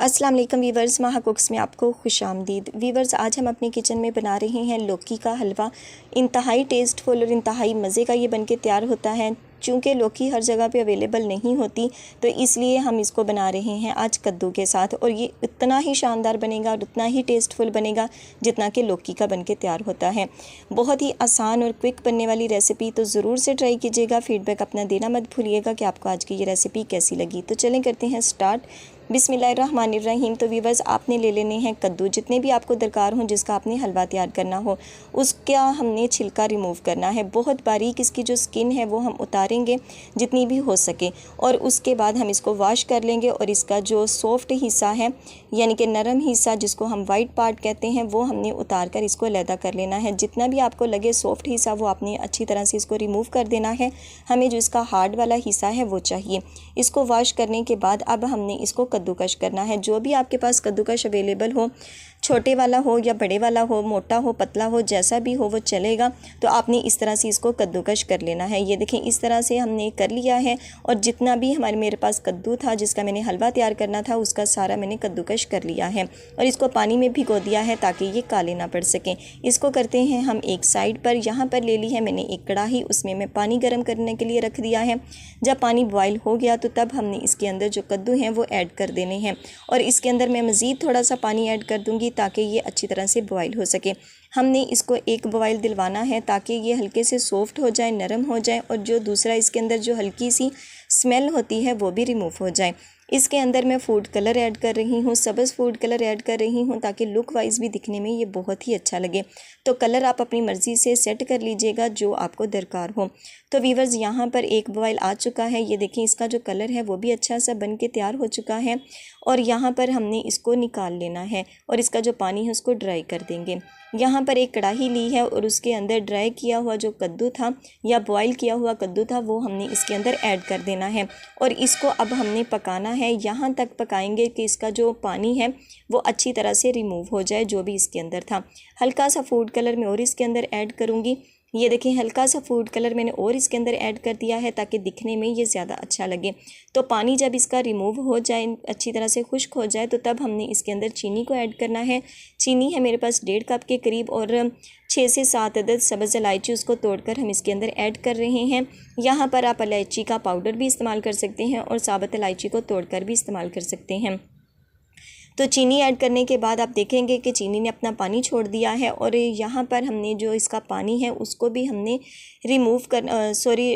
अस्सलाम वालेकुम वीवर्स, माहा कुक्स में आपको खुशामदीद। वीवर्स, आज हम अपने किचन में बना रहे हैं लौकी का हलवा। इंतहाई टेस्टफुल और इंतहाई मज़े का ये बनके तैयार होता है। चूँकि लौकी हर जगह पे अवेलेबल नहीं होती तो इसलिए हम इसको बना रहे हैं आज कद्दू के साथ, और ये इतना ही शानदार बनेगा और उतना ही टेस्टफुल बनेगा जितना कि लौकी का बनके तैयार होता है। बहुत ही आसान और क्विक बनने वाली रेसिपी, तो ज़रूर से ट्राई कीजिएगा। फ़ीडबैक अपना देना मत भूलिएगा कि आपको आज की ये रेसिपी कैसी लगी। तो चलें करते हैं स्टार्ट। बिस्मिल्लाहिर्रहमानिर्रहीम। तो वीवर्स, आपने ले लेने हैं कद्दू, जितने भी आपको दरकार हों, जिसका आपने हलवा तैयार करना हो। उसका हमने छिलका रिमूव करना है। बहुत बारीक इसकी जो स्किन है वो हम उतारेंगे जितनी भी हो सके, और उसके बाद हम इसको वॉश कर लेंगे। और इसका जो सॉफ्ट हिस्सा है यानी कि नरम हिस्सा, जिसको हम वाइट पार्ट कहते हैं, वो हमने उतार कर इसको अलहदा कर लेना है। जितना भी आपको लगे सॉफ्ट हिस्सा वो आपने अच्छी तरह से इसको रिमूव कर देना है। हमें जो इसका हार्ड वाला हिस्सा है वो चाहिए। इसको वॉश करने के बाद अब हमने इसको कद्दूकश करना है। जो भी आपके पास कद्दूकश अवेलेबल हो, छोटे वाला हो या बड़े वाला हो, मोटा हो पतला हो, जैसा भी हो वो चलेगा। तो आपने इस तरह से इसको कद्दूकश कर लेना है। ये देखें, इस तरह से हमने कर लिया है। और जितना भी मेरे पास कद्दू था जिसका मैंने हलवा तैयार करना था, उसका सारा मैंने कद्दूकश कर लिया है और इसको पानी में भिगो दिया है ताकि ये काले ना पड़ सकें। इसको करते हैं हम एक साइड पर। यहाँ पर ले ली है मैंने एक कढ़ाई, उसमें मैं पानी गर्म करने के लिए रख दिया है। जब पानी बॉयल हो गया तो तब हमने इसके अंदर जो कद्दू हैं वो ऐड कर देने हैं, और इसके अंदर मैं मज़ीद थोड़ा सा पानी ऐड कर दूँगी ताकि ये अच्छी तरह से बॉयल हो सके। हमने इसको एक बॉयल दिलवाना है ताकि ये हल्के से सॉफ्ट हो जाए, नरम हो जाए, और जो दूसरा इसके अंदर जो हल्की सी स्मेल होती है वो भी रिमूव हो जाए। इसके अंदर मैं फूड कलर ऐड कर रही हूँ, सब्ज़ फूड कलर ऐड कर रही हूँ ताकि लुक वाइज भी दिखने में ये बहुत ही अच्छा लगे। तो कलर आप अपनी मर्ज़ी से सेट कर लीजिएगा जो आपको दरकार हो। तो वीवर्स, यहाँ पर एक बॉयल आ चुका है। ये देखें, इसका जो कलर है वो भी अच्छा सा बन के तैयार हो चुका है। और यहाँ पर हमने इसको निकाल लेना है और इसका जो पानी है उसको ड्राई कर देंगे। यहाँ पर एक कढ़ाई ली है और उसके अंदर ड्राई किया हुआ जो कद्दू था या बॉयल किया हुआ कद्दू था वो हमने इसके अंदर ऐड कर देना है, और इसको अब हमने पकाना है। यहाँ तक पकाएंगे कि इसका जो पानी है वो अच्छी तरह से रिमूव हो जाए जो भी इसके अंदर था। हल्का सा फूड कलर मैं और इसके अंदर ऐड करूँगी। ये देखें, हल्का सा फूड कलर मैंने और इसके अंदर ऐड कर दिया है ताकि दिखने में ये ज़्यादा अच्छा लगे। तो पानी जब इसका रिमूव हो जाए, अच्छी तरह से खुश्क हो जाए, तो तब हमने इसके अंदर चीनी को ऐड करना है। चीनी है मेरे पास 1.5 कप के करीब, और 6 से 7 अदद सब्ज़ इलायची उसको तोड़कर हम इसके अंदर ऐड कर रहे हैं। यहाँ पर आप इलायची का पाउडर भी इस्तेमाल कर सकते हैं और साबुत इलायची को तोड़कर भी इस्तेमाल कर सकते हैं। तो चीनी ऐड करने के बाद आप देखेंगे कि चीनी ने अपना पानी छोड़ दिया है, और यहाँ पर हमने जो इसका पानी है उसको भी हमने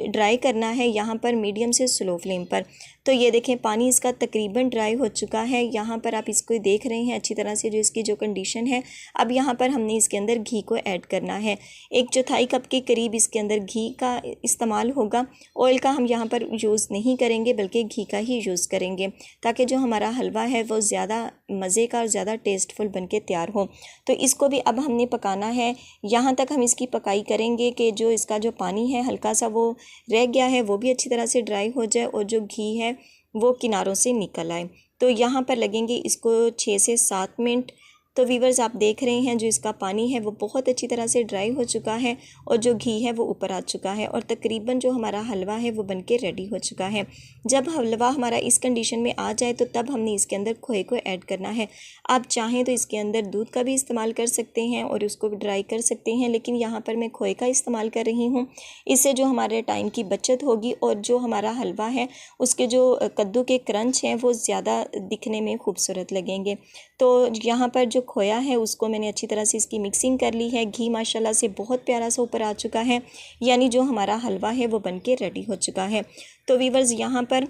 ड्राई करना है, यहाँ पर मीडियम से स्लो फ्लेम पर। तो ये देखें, पानी इसका तकरीबन ड्राई हो चुका है। यहाँ पर आप इसको देख रहे हैं अच्छी तरह से जो इसकी जो कंडीशन है। अब यहाँ पर हमने इसके अंदर घी को ऐड करना है। 1/4 कप के करीब इसके अंदर घी का इस्तेमाल होगा। ऑयल का हम यहाँ पर यूज़ नहीं करेंगे बल्कि घी का ही यूज़ करेंगे ताकि जो हमारा हलवा है वो ज़्यादा मज़े का और ज़्यादा टेस्टफुल बन के तैयार हो। तो इसको भी अब हमने पकाना है। यहाँ तक हम इसकी पकाई करेंगे कि जो इसका जो पानी है हल्का सा वो रह गया है वो भी अच्छी तरह से ड्राई हो जाए और जो घी है वो किनारों से निकल आए। तो यहाँ पर लगेंगे इसको 6 से 7 मिनट। तो वीवर्स, आप देख रहे हैं जो इसका पानी है वो बहुत अच्छी तरह से ड्राई हो चुका है और जो घी है वो ऊपर आ चुका है, और तकरीबन जो हमारा हलवा है वो बनके रेडी हो चुका है। जब हलवा हमारा इस कंडीशन में आ जाए तो तब हमने इसके अंदर खोए को ऐड करना है। आप चाहें तो इसके अंदर दूध का भी इस्तेमाल कर सकते हैं और उसको भी ड्राई कर सकते हैं, लेकिन यहाँ पर मैं खोए का इस्तेमाल कर रही हूँ। इससे जो हमारे टाइम की बचत होगी और जो हमारा हलवा है उसके जो कद्दू के क्रंच हैं वो ज़्यादा दिखने में खूबसूरत लगेंगे। तो यहाँ पर जो खोया है उसको मैंने अच्छी तरह से इसकी मिक्सिंग कर ली है। घी माशाल्लाह से बहुत प्यारा सा ऊपर आ चुका है, यानी जो हमारा हलवा है वो बनके रेडी हो चुका है। तो वीवर्स, यहाँ पर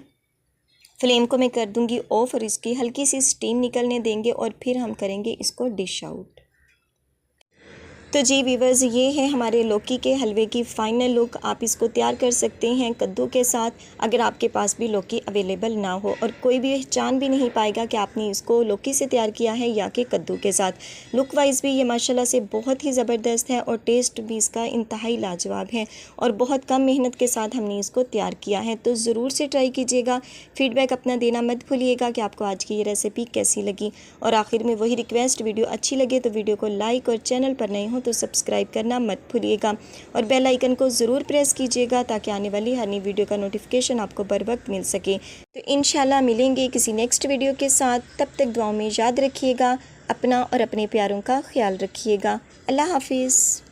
फ्लेम को मैं कर दूँगी ऑफ और इसकी हल्की सी स्टीम निकलने देंगे और फिर हम करेंगे इसको डिश आउट। तो जी वीवर्स, ये है हमारे लौकी के हलवे की फ़ाइनल लुक। आप इसको तैयार कर सकते हैं कद्दू के साथ, अगर आपके पास भी लौकी अवेलेबल ना हो, और कोई भी पहचान भी नहीं पाएगा कि आपने इसको लौकी से तैयार किया है या कि कद्दू के साथ। लुक वाइज भी ये माशाल्लाह से बहुत ही ज़बरदस्त है और टेस्ट भी इसका इंतहाई लाजवाब है, और बहुत कम मेहनत के साथ हमने इसको तैयार किया है। तो ज़रूर से ट्राई कीजिएगा। फ़ीडबैक अपना देना मत भूलिएगा कि आपको आज की ये रेसिपी कैसी लगी। और आखिर में वही रिक्वेस्ट, वीडियो अच्छी लगे तो वीडियो को लाइक, और चैनल पर नए हो तो सब्सक्राइब करना मत भूलिएगा और बेल आइकन को ज़रूर प्रेस कीजिएगा ताकि आने वाली हर नई वीडियो का नोटिफिकेशन आपको बर वक्त मिल सके। तो इंशाल्लाह मिलेंगे किसी नेक्स्ट वीडियो के साथ, तब तक दुआओं में याद रखिएगा, अपना और अपने प्यारों का ख्याल रखिएगा। अल्लाह हाफिज़।